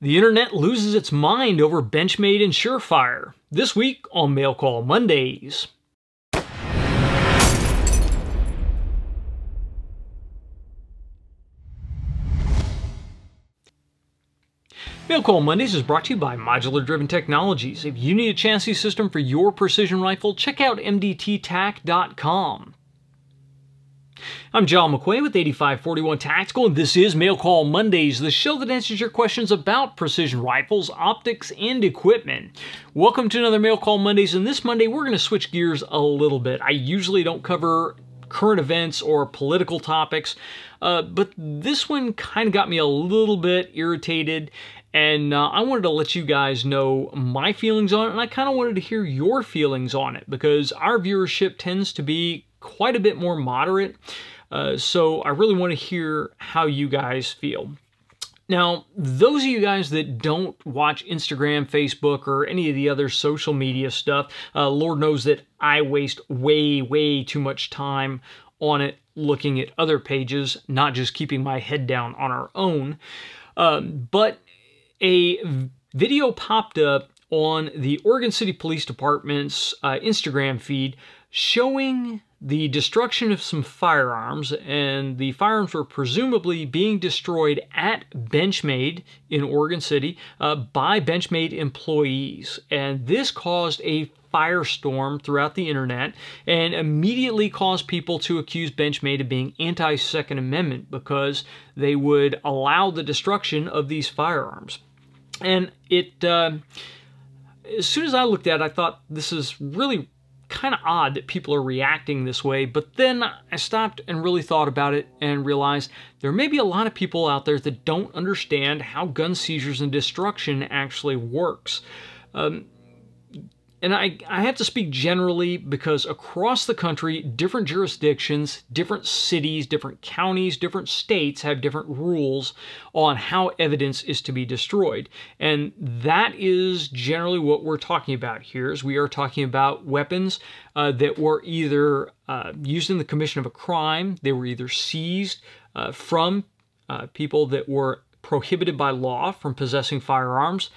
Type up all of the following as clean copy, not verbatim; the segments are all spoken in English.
The internet loses its mind over Benchmade and Surefire. This week on Mail Call Mondays. Mail Call Mondays is brought to you by Modular Driven Technologies. If you need a chassis system for your precision rifle, check out mdttac.com. I'm John McQuay with 8541 Tactical, and this is Mail Call Mondays, the show that answers your questions about precision rifles, optics, and equipment. Welcome to another Mail Call Mondays, and this Monday we're going to switch gears a little bit. I usually don't cover current events or political topics, but this one kind of got me a little bit irritated, and I wanted to let you guys know my feelings on it, and I kind of wanted to hear your feelings on it, because our viewership tends to be quite a bit more moderate, so I really want to hear how you guys feel. Now, those of you guys that don't watch Instagram, Facebook, or any of the other social media stuff, Lord knows that I waste way too much time on it looking at other pages, not just keeping my head down on our own. But a video popped up on the Oregon City Police Department's Instagram feed showing the destruction of some firearms, and the firearms were presumably being destroyed at Benchmade in Oregon City by Benchmade employees. And this caused a firestorm throughout the internet and immediately caused people to accuse Benchmade of being anti-Second Amendment because they would allow the destruction of these firearms. And it, as soon as I looked at it, I thought this is really kind of odd that people are reacting this way, but then I stopped and really thought about it and realized there may be a lot of people out there that don't understand how gun seizures and destruction actually works. And I have to speak generally because across the country, different jurisdictions, different cities, different counties, different states have different rules on how evidence is to be destroyed. And that is generally what we're talking about here, is we are talking about weapons that were either used in the commission of a crime, they were either seized from people that were prohibited by law from possessing firearms,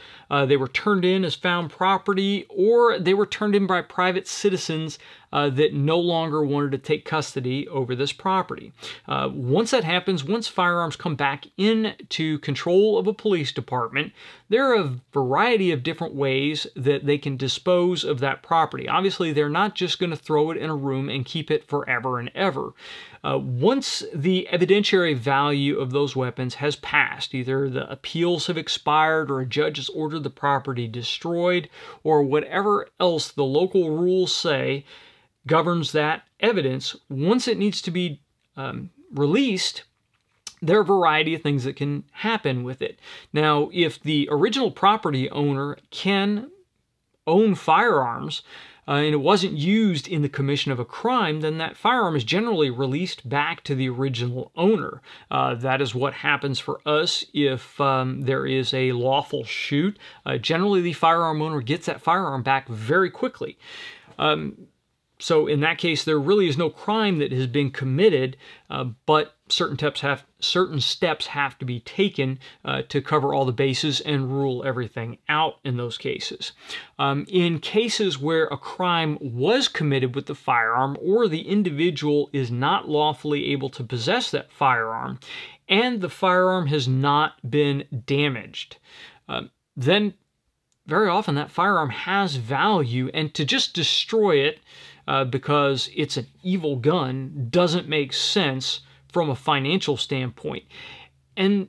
they were turned in as found property, or they were turned in by private citizens that no longer wanted to take custody over this property. Once that happens, once firearms come back into control of a police department, there are a variety of different ways that they can dispose of that property. Obviously, they're not just going to throw it in a room and keep it forever and ever. Once the evidentiary value of those weapons has passed, either the appeals have expired or a judge has ordered the property destroyed, or whatever else the local rules say governs that evidence, once it needs to be released, there are a variety of things that can happen with it. Now, if the original property owner can own firearms, and it wasn't used in the commission of a crime, then that firearm is generally released back to the original owner. That is what happens for us if there is a lawful shoot. Generally, the firearm owner gets that firearm back very quickly. So in that case, there really is no crime that has been committed, but certain steps have to be taken to cover all the bases and rule everything out in those cases. In cases where a crime was committed with the firearm, or the individual is not lawfully able to possess that firearm, and the firearm has not been damaged, then very often that firearm has value, and to just destroy it because it's an evil gun doesn't make sense from a financial standpoint. And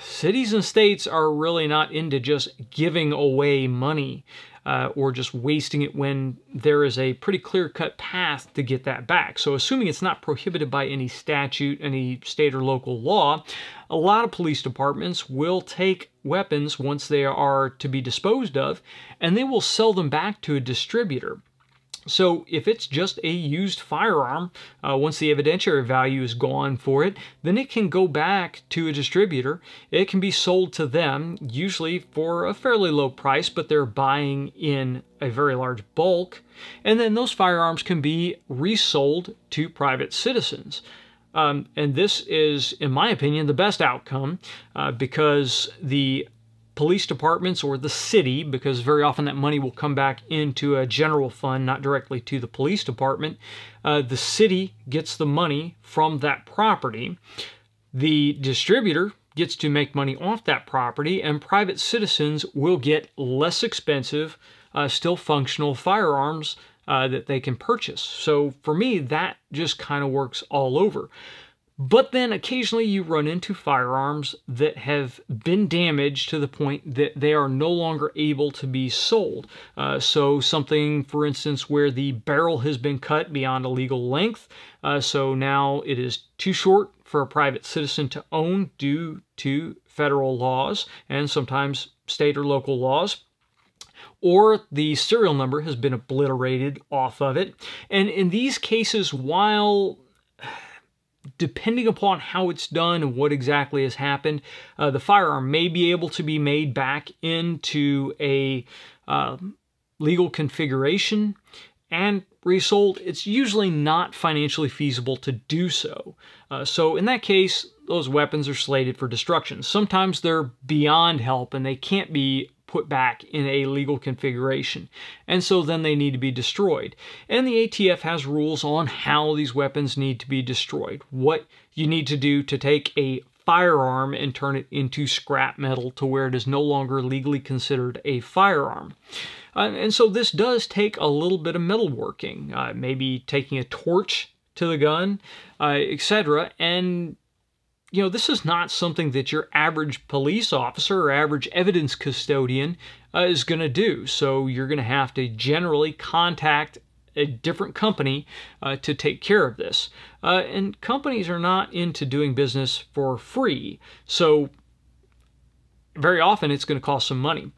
cities and states are really not into just giving away money or just wasting it when there is a pretty clear-cut path to get that back. So assuming it's not prohibited by any statute, any state or local law, a lot of police departments will take weapons once they are to be disposed of, and they will sell them back to a distributor. So if it's just a used firearm, once the evidentiary value is gone for it, then it can go back to a distributor. It can be sold to them, usually for a fairly low price, but they're buying in a very large bulk. And then those firearms can be resold to private citizens. And this is, in my opinion, the best outcome because the police departments or the city, because very often that money will come back into a general fund, not directly to the police department. The city gets the money from that property. The distributor gets to make money off that property, and private citizens will get less expensive, still functional firearms that they can purchase. So for me, that just kind of works all over. But then occasionally you run into firearms that have been damaged to the point that they are no longer able to be sold. So something, for instance, where the barrel has been cut beyond a legal length. So now it is too short for a private citizen to own due to federal laws and sometimes state or local laws. Or the serial number has been obliterated off of it. And in these cases, while depending upon how it's done and what exactly has happened, the firearm may be able to be made back into a legal configuration and resold. It's usually not financially feasible to do so. So in that case, those weapons are slated for destruction. Sometimes they're beyond help and they can't be put back in a legal configuration, and so then they need to be destroyed. And the ATF has rules on how these weapons need to be destroyed, what you need to do to take a firearm and turn it into scrap metal to where it is no longer legally considered a firearm. And so this does take a little bit of metalworking, maybe taking a torch to the gun, etc. And you know, this is not something that your average police officer or average evidence custodian is going to do. So you're going to have to generally contact a different company to take care of this. And companies are not into doing business for free. So very often it's going to cost some money.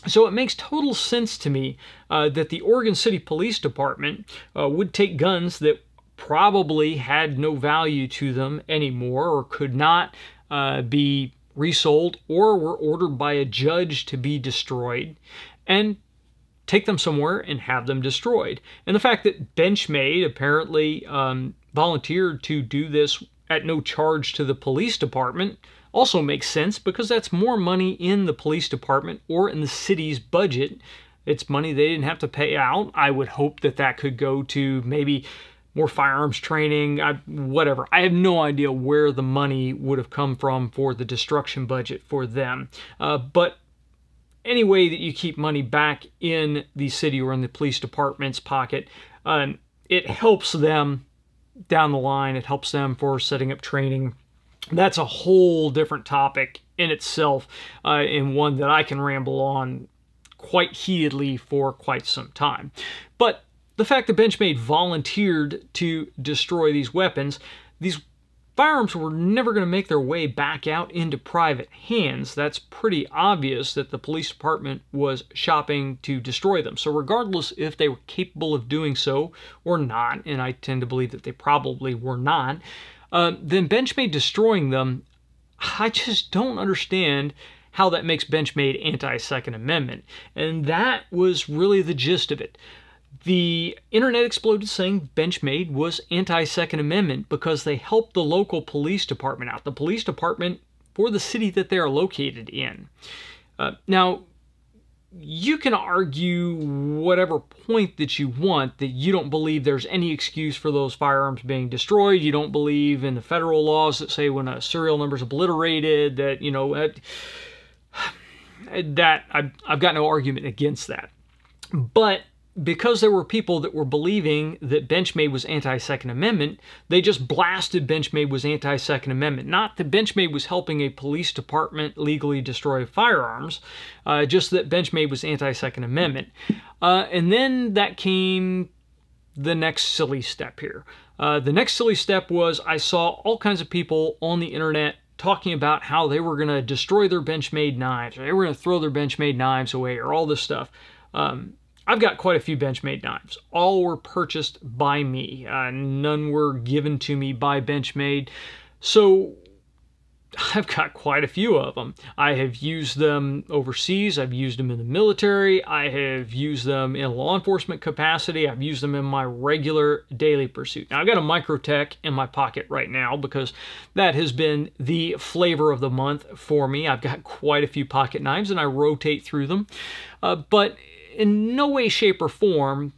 So it makes total sense to me that the Oregon City Police Department would take guns that probably had no value to them anymore or could not be resold or were ordered by a judge to be destroyed, and take them somewhere and have them destroyed. And the fact that Benchmade apparently volunteered to do this at no charge to the police department also makes sense, because that's more money in the police department or in the city's budget. It's money they didn't have to pay out. I would hope that that could go to maybe more firearms training, whatever. I have no idea where the money would have come from for the destruction budget for them. But any way that you keep money back in the city or in the police department's pocket, it helps them down the line. It helps them for setting up training. That's a whole different topic in itself, and one that I can ramble on quite heatedly for quite some time. But the fact that Benchmade volunteered to destroy these weapons, these firearms were never going to make their way back out into private hands. That's pretty obvious that the police department was shopping to destroy them. So regardless if they were capable of doing so or not, and I tend to believe that they probably were not, then Benchmade destroying them, I just don't understand how that makes Benchmade anti-Second Amendment. And that was really the gist of it. The internet exploded saying Benchmade was anti-Second Amendment because they helped the local police department out, the police department for the city that they are located in. Now, you can argue whatever point that you want, that you don't believe there's any excuse for those firearms being destroyed. You don't believe in the federal laws that say when a serial number is obliterated, that, you know, that I've got no argument against that. But because there were people that were believing that Benchmade was anti-Second Amendment, they just blasted Benchmade was anti-Second Amendment. Not that Benchmade was helping a police department legally destroy firearms, just that Benchmade was anti-Second Amendment. And then that came the next silly step here. The next silly step was I saw all kinds of people on the internet talking about how they were going to destroy their Benchmade knives, or they were going to throw their Benchmade knives away, or all this stuff. I've got quite a few Benchmade knives. All were purchased by me. None were given to me by Benchmade. So I've got quite a few of them. I have used them overseas. I've used them in the military. I have used them in law enforcement capacity. I've used them in my regular daily pursuit. Now, I've got a Microtech in my pocket right now because that has been the flavor of the month for me. I've got quite a few pocket knives and I rotate through them. But in no way, shape, or form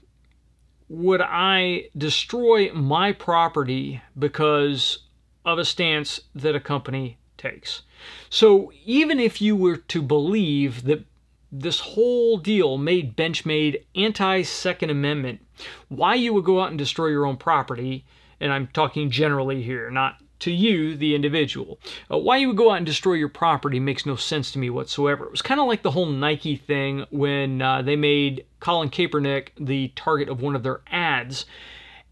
would I destroy my property because of a stance that a company takes. So even if you were to believe that this whole deal made Benchmade anti-Second Amendment, why you would go out and destroy your own property, and I'm talking generally here, not to you, the individual, why you would go out and destroy your property makes no sense to me whatsoever. It was kind of like the whole Nike thing when they made Colin Kaepernick the target of one of their ads,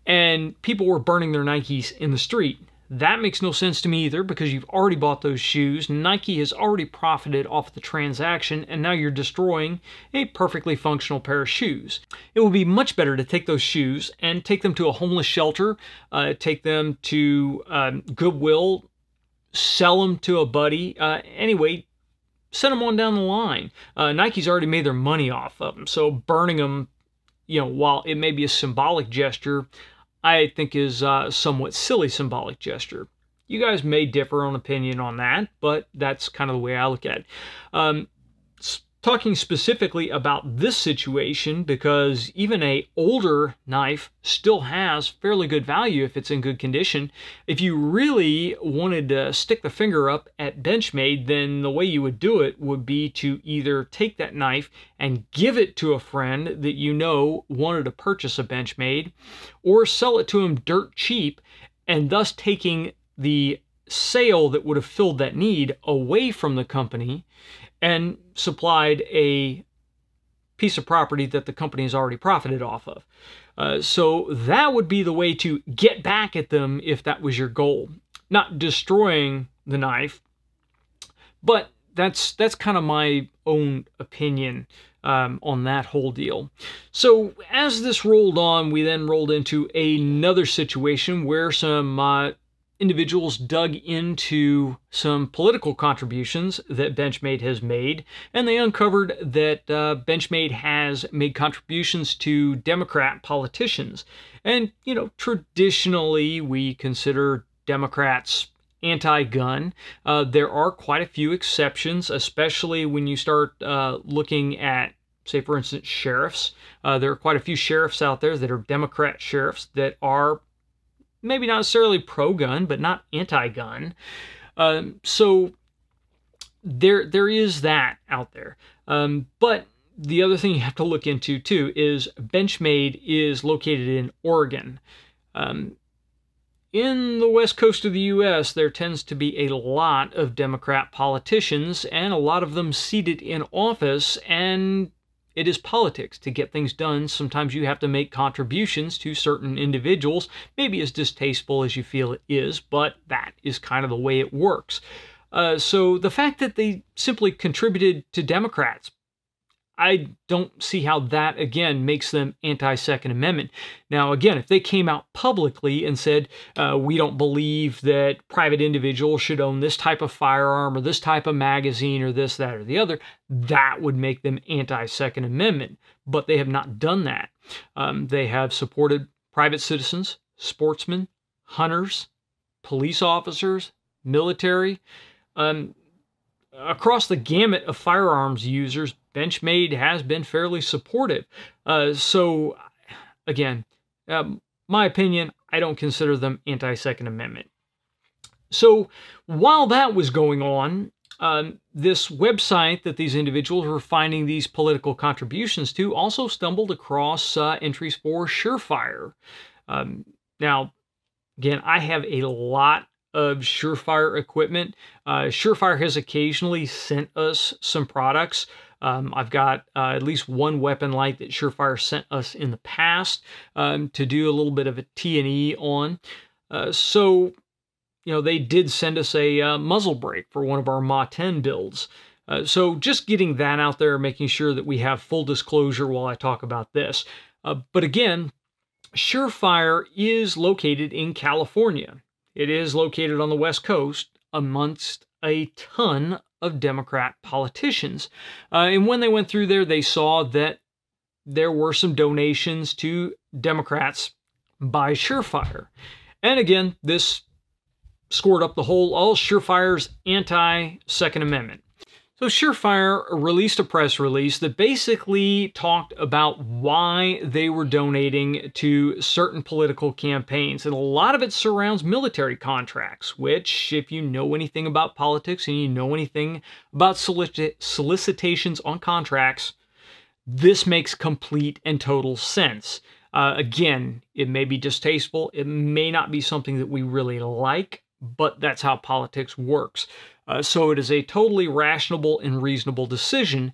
and people were burning their Nikes in the street. That makes no sense to me either because you've already bought those shoes. Nike has already profited off the transaction and now you're destroying a perfectly functional pair of shoes. It would be much better to take those shoes and take them to a homeless shelter, take them to Goodwill, sell them to a buddy. Anyway, send them on down the line. Nike's already made their money off of them, so burning them, while it may be a symbolic gesture, I think is a somewhat silly symbolic gesture. You guys may differ on opinion on that, but that's kind of the way I look at it. Talking specifically about this situation, because even a older knife still has fairly good value if it's in good condition. If you really wanted to stick the finger up at Benchmade, then the way you would do it would be to either take that knife and give it to a friend that you know wanted to purchase a Benchmade, or sell it to him dirt cheap, and thus taking the sale that would have filled that need away from the company and supplied a piece of property that the company has already profited off of. So that would be the way to get back at them if that was your goal. Not destroying the knife, but that's kind of my own opinion on that whole deal. So as this rolled on, we then rolled into another situation where some individuals dug into some political contributions that Benchmade has made, and they uncovered that Benchmade has made contributions to Democrat politicians. And, traditionally we consider Democrats anti-gun. There are quite a few exceptions, especially when you start looking at, say, for instance, sheriffs. There are quite a few sheriffs out there that are Democrat sheriffs that are maybe not necessarily pro-gun, but not anti-gun. So there is that out there. But the other thing you have to look into too is Benchmade is located in Oregon. In the west coast of the U.S., there tends to be a lot of Democrat politicians, and a lot of them seated in office, and it is politics. To get things done, sometimes you have to make contributions to certain individuals, maybe as distasteful as you feel it is, but that is kind of the way it works. So the fact that they simply contributed to Democrats, I don't see how that, again, makes them anti-Second Amendment. Now, again, if they came out publicly and said, we don't believe that private individuals should own this type of firearm or this type of magazine or this, that, or the other, that would make them anti-Second Amendment. But they have not done that. They have supported private citizens, sportsmen, hunters, police officers, military. Across the gamut of firearms users, Benchmade has been fairly supportive. So, again, my opinion, I don't consider them anti-Second Amendment. So, while that was going on, this website that these individuals were finding these political contributions to also stumbled across entries for Surefire. Now, again, I have a lot of Surefire equipment. Surefire has occasionally sent us some products. I've got at least one weapon light that Surefire sent us in the past to do a little bit of a T&E on. So, they did send us a muzzle brake for one of our Ma-10 builds. So just getting that out there, making sure that we have full disclosure while I talk about this. But again, Surefire is located in California. It is located on the West Coast amongst a ton of Democrat politicians. And when they went through there, they saw that there were some donations to Democrats by Surefire. And again, this scored up the whole, Surefire's anti-Second Amendment. So Surefire released a press release that basically talked about why they were donating to certain political campaigns. And a lot of it surrounds military contracts, which, if you know anything about politics and you know anything about solicitations on contracts, this makes complete and total sense. Again, it may be distasteful. It may not be something that we really like, but that's how politics works. So it is a totally rational and reasonable decision.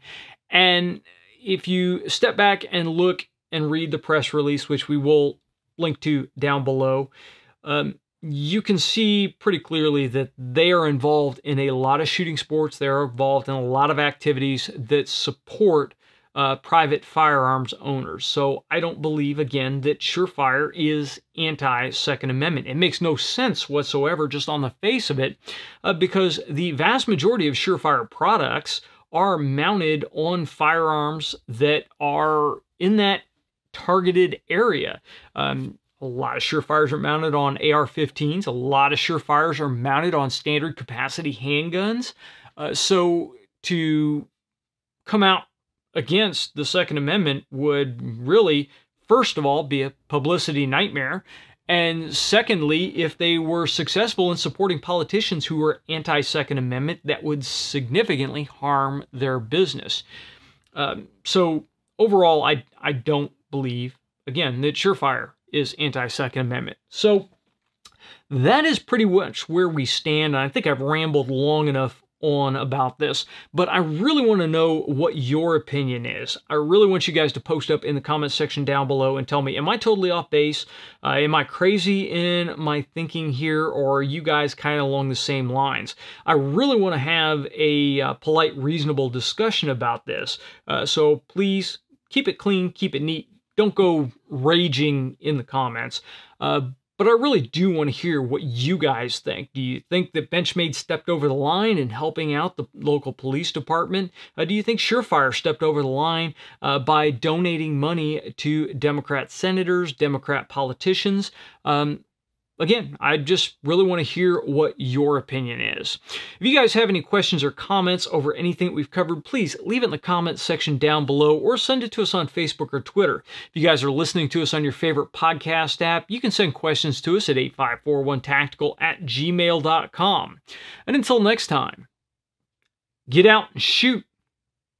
And if you step back and look and read the press release, which we will link to down below, you can see pretty clearly that they are involved in a lot of shooting sports. They are involved in a lot of activities that support private firearms owners. So I don't believe, again, that Surefire is anti-Second Amendment. It makes no sense whatsoever just on the face of it, because the vast majority of Surefire products are mounted on firearms that are in that targeted area. A lot of Surefires are mounted on AR-15s. A lot of Surefires are mounted on standard capacity handguns. So to come out against the Second Amendment would really, first of all, be a publicity nightmare. And secondly, if they were successful in supporting politicians who were anti-Second Amendment, that would significantly harm their business. So overall, I don't believe, again, that Surefire is anti-Second Amendment. So that is pretty much where we stand. And I think I've rambled long enough on about this, but I really want to know what your opinion is. I really want you guys to post up in the comment section down below and tell me, am I totally off base? Am I crazy in my thinking here, or are you guys kind of along the same lines? I really want to have a polite, reasonable discussion about this. So please keep it clean, keep it neat. Don't go raging in the comments. But I really do want to hear what you guys think. Do you think that Benchmade stepped over the line in helping out the local police department? Do you think Surefire stepped over the line by donating money to Democrat senators, Democrat politicians? Again, I just really want to hear what your opinion is. If you guys have any questions or comments over anything that we've covered, please leave it in the comments section down below or send it to us on Facebook or Twitter. If you guys are listening to us on your favorite podcast app, you can send questions to us at 8541tactical@gmail.com. And until next time, get out and shoot.